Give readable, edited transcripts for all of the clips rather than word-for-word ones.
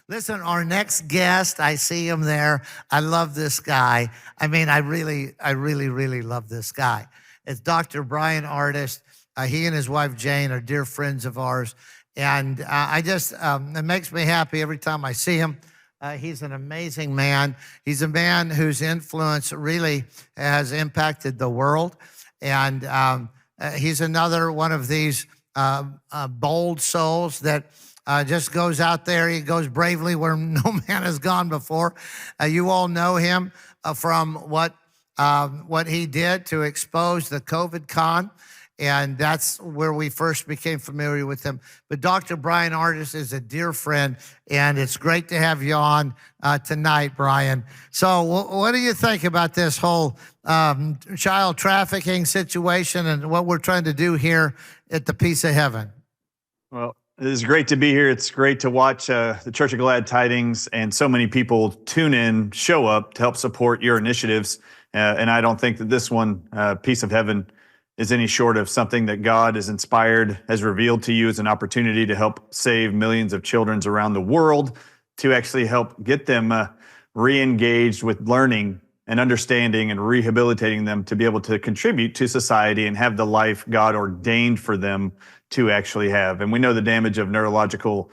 Listen, our next guest, I see him there. I love this guy. I mean, I really love this guy. It's Dr. Bryan Ardis. He and his wife Jane are dear friends of ours, and it makes me happy every time I see him. He's an amazing man. He's a man whose influence really has impacted the world, and he's another one of these bold souls that just goes out there. He goes bravely where no man has gone before. You all know him from what he did to expose the COVID con. And that's where we first became familiar with him. But Dr. Bryan Ardis is a dear friend, and it's great to have you on tonight, Bryan. So what do you think about this whole child trafficking situation and what we're trying to do here at the Peace of Heaven? Well, it is great to be here. It's great to watch the Church of Glad Tidings and so many people tune in, show up to help support your initiatives. And I don't think that this one, Peace of Heaven, is any short of something that God has inspired, has revealed to you as an opportunity to help save millions of children around the world, to actually help get them re-engaged with learning and understanding and rehabilitating them to be able to contribute to society and have the life God ordained for them to actually have. And we know the damage of neurological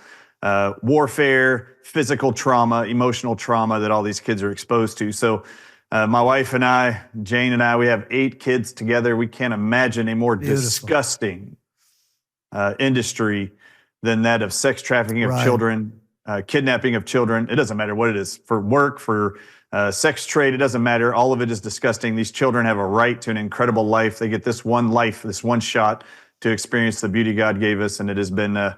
warfare, physical trauma, emotional trauma that all these kids are exposed to. So my wife and I, Jane and I, we have 8 kids together. We can't imagine a more disgusting industry than that of sex trafficking of children, kidnapping of children. It doesn't matter what it is, for work, for sex trade, it doesn't matter. All of it is disgusting. These children have a right to an incredible life. They get this one life, this one shot to experience the beauty God gave us. And it has been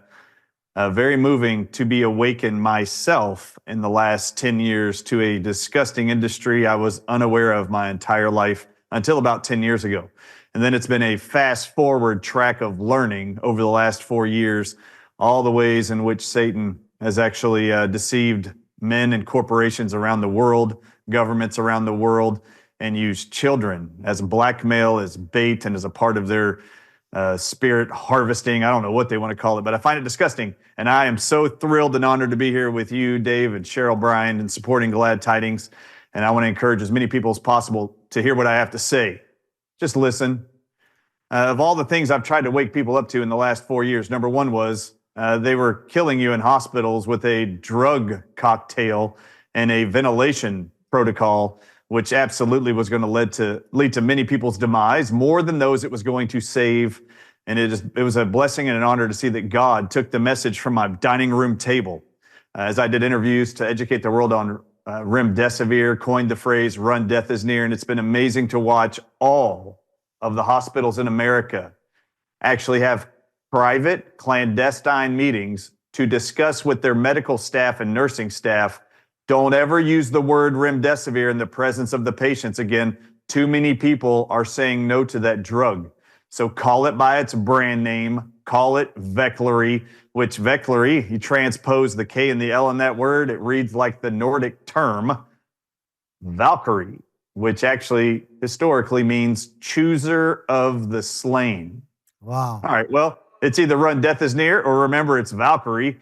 very moving to be awakened myself in the last 10 years to a disgusting industry I was unaware of my entire life until about 10 years ago. And then it's been a fast forward track of learning over the last 4 years, all the ways in which Satan has actually deceived men and corporations around the world, governments around the world, and used children as blackmail, as bait, and as a part of their spirit harvesting. I don't know what they want to call it, but I find it disgusting. And I am so thrilled and honored to be here with you, Dave and Cheryl Bryan, and supporting Glad Tidings. And I want to encourage as many people as possible to hear what I have to say. Just listen. Of all the things I've tried to wake people up to in the last 4 years, number one was they were killing you in hospitals with a drug cocktail and a ventilation protocol, which absolutely was going to lead to many people's demise, more than those it was going to save. And it was a blessing and an honor to see that God took the message from my dining room table. As I did interviews to educate the world on remdesivir, coined the phrase, "Run, death is near." And it's been amazing to watch all of the hospitals in America actually have private, clandestine meetings to discuss with their medical staff and nursing staff. Don't ever use the word remdesivir in the presence of the patients again. Too many people are saying no to that drug. So call it by its brand name. Call it Veklury, which Veklury, you transpose the K and the L in that word, it reads like the Nordic term Valkyrie, which actually historically means chooser of the slain. Wow. All right, well, it's either Run, Death is Near, or remember it's Valkyrie.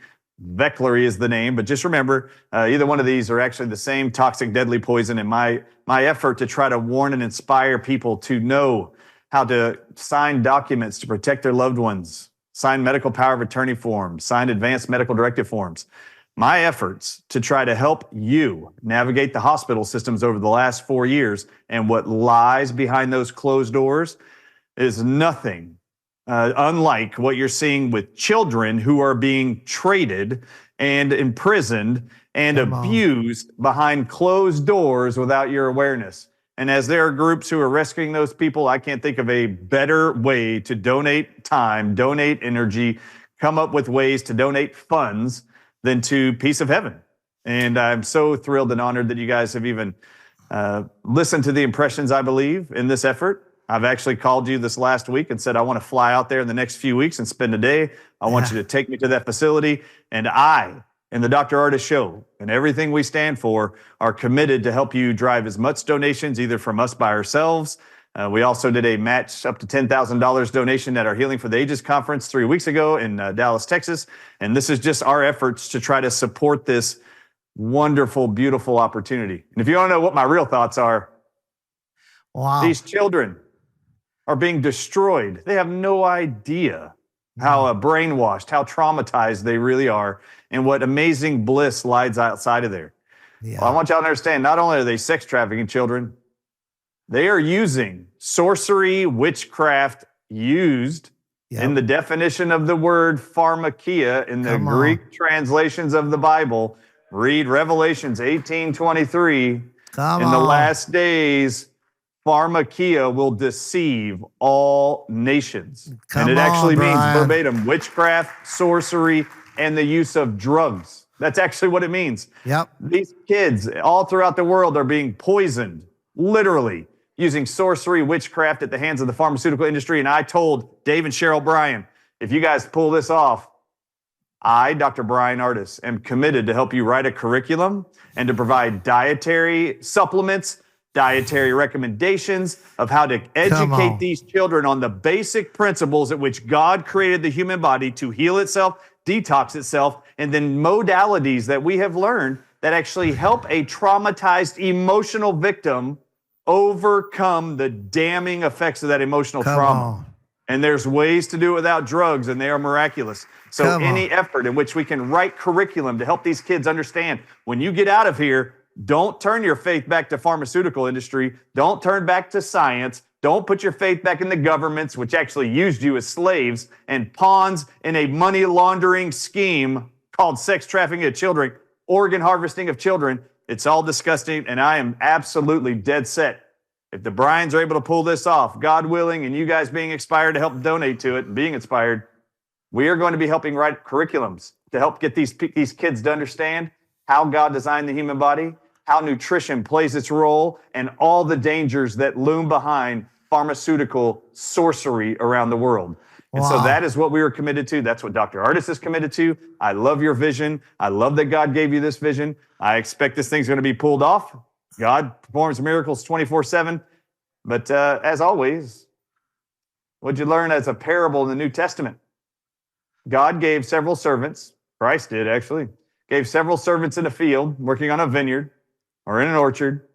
Veklury is the name, but just remember, either one of these are actually the same toxic, deadly poison. And my effort to try to warn and inspire people to know how to sign documents to protect their loved ones, sign medical power of attorney forms, sign advanced medical directive forms. My efforts to try to help you navigate the hospital systems over the last 4 years and what lies behind those closed doors is nothing unlike what you're seeing with children who are being traded and imprisoned and abused behind closed doors without your awareness. And as there are groups who are rescuing those people, I can't think of a better way to donate time, donate energy, come up with ways to donate funds than to Peace of Heaven. And I'm so thrilled and honored that you guys have even listened to the impressions, I believe, in this effort. I've actually called you this last week and said, I want to fly out there in the next few weeks and spend a day. I want you to take me to that facility. And I, and the Dr. Ardis Show, and everything we stand for, are committed to help you drive as much donations, either from us by ourselves, We also did a match up to $10,000 donation at our Healing for the Ages conference 3 weeks ago in Dallas, Texas. And this is just our efforts to try to support this wonderful, beautiful opportunity. And if you want to know what my real thoughts are, Wow. These children are being destroyed. They have no idea how brainwashed, how traumatized they really are, and what amazing bliss lies outside of there. Yeah. Well, I want y'all to understand, not only are they sex trafficking children, they are using sorcery, witchcraft used in the definition of the word pharmakia in the Greek translations of the Bible. Read Revelations 18:23. In the last days, pharmakia will deceive all nations. And it actually means verbatim witchcraft, sorcery, and the use of drugs. That's actually what it means. Yep. These kids all throughout the world are being poisoned, literally, using sorcery, witchcraft at the hands of the pharmaceutical industry. And I told Dave and Cheryl Bryan, if you guys pull this off, I, Dr. Bryan Ardis, am committed to help you write a curriculum and to provide dietary supplements, dietary recommendations of how to educate these children on the basic principles at which God created the human body to heal itself, detox itself, and then modalities that we have learned that actually help a traumatized emotional victim overcome the damning effects of that emotional trauma. And there's ways to do it without drugs, and they are miraculous. So any effort in which we can write curriculum to help these kids understand, when you get out of here, don't turn your faith back to pharmaceutical industry. Don't turn back to science. Don't put your faith back in the governments, which actually used you as slaves and pawns in a money laundering scheme called sex trafficking of children, organ harvesting of children. It's all disgusting, and I am absolutely dead set. If the Bryans are able to pull this off, God willing, and you guys being inspired to help donate to it and being inspired, we are going to be helping write curriculums to help get these kids to understand how God designed the human body, how nutrition plays its role, and all the dangers that loom behind pharmaceutical sorcery around the world. And so that is what we are committed to. That's what Dr. Ardis is committed to. I love your vision. I love that God gave you this vision. I expect this thing's going to be pulled off. God performs miracles 24/7. But as always, what'd you learn as a parable in the New Testament? God gave several servants, Christ did actually, gave several servants in a field working on a vineyard or in an orchard,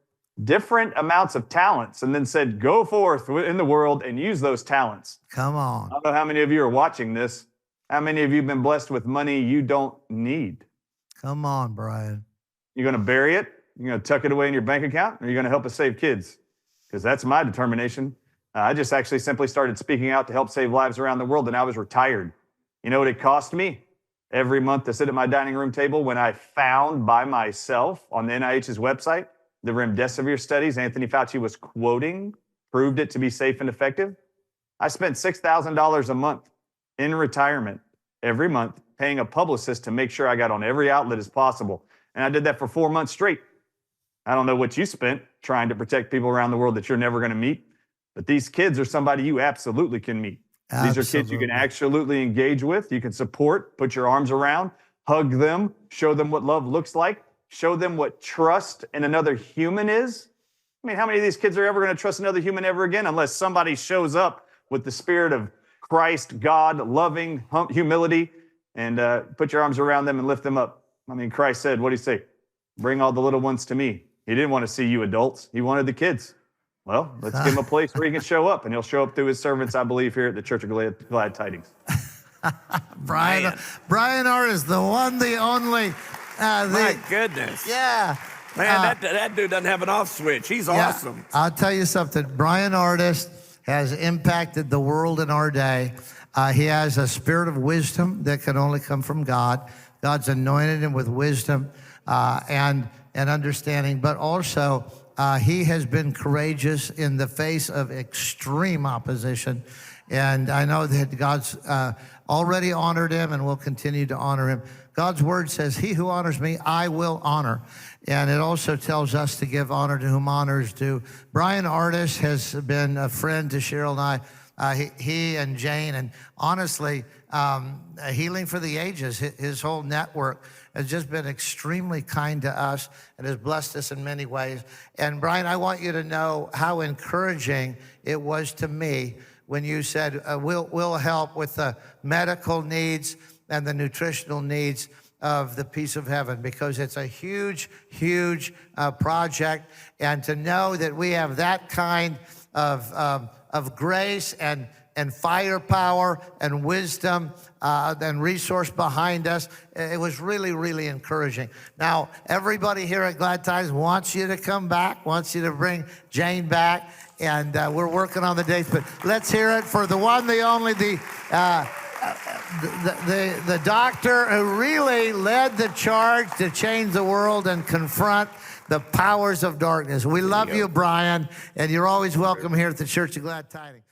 different amounts of talents, and then said, go forth in the world and use those talents. Come on. I don't know how many of you are watching this. How many of you have been blessed with money you don't need? Come on, Bryan. You're going to bury it? You're going to tuck it away in your bank account? Or are you going to help us save kids? Because that's my determination. I just actually simply started speaking out to help save lives around the world, and I was retired. You know what it cost me every month to sit at my dining room table when I found by myself on the NIH's website the remdesivir studies Anthony Fauci was quoting, proved it to be safe and effective? I spent $6,000 a month in retirement every month paying a publicist to make sure I got on every outlet as possible. And I did that for 4 months straight. I don't know what you spent trying to protect people around the world that you're never going to meet, but these kids are somebody you absolutely can meet. These are kids you can absolutely engage with, you can support, put your arms around, hug them, show them what love looks like, show them what trust in another human is. I mean, how many of these kids are ever going to trust another human ever again unless somebody shows up with the spirit of Christ, God, loving humility, and put your arms around them and lift them up. I mean, Christ said, what did he say? Bring all the little ones to me. He didn't want to see you adults. He wanted the kids. Well, let's give him a place where he can show up, and he'll show up through his servants, I believe, here at the Church of Glad Tidings. Bryan Ardis, the one, the only. My goodness. Yeah. Man, that dude doesn't have an off switch. He's awesome. I'll tell you something. Bryan Ardis has impacted the world in our day. He has a spirit of wisdom that can only come from God. God's anointed him with wisdom and understanding, but also he has been courageous in the face of extreme opposition. And I know that God's already honored him and will continue to honor him. God's word says, he who honors me, I will honor. And it also tells us to give honor to whom honor is due. Bryan Ardis has been a friend to Cheryl and I he and Jane, and honestly, Healing for the Ages, his whole network has just been extremely kind to us and has blessed us in many ways. And Bryan, I want you to know how encouraging it was to me when you said, we'll help with the medical needs and the nutritional needs of the Piece of Heaven, because it's a huge, huge project. And to know that we have that kind of grace and firepower and wisdom and resource behind us, it was really, really encouraging. Now, everybody here at Glad Tidings wants you to come back, wants you to bring Jane back, and we're working on the dates. But let's hear it for the one, the only, the doctor who really led the charge to change the world and confront the powers of darkness. We love you, Bryan, and you're always welcome here at the Church of Glad Tidings.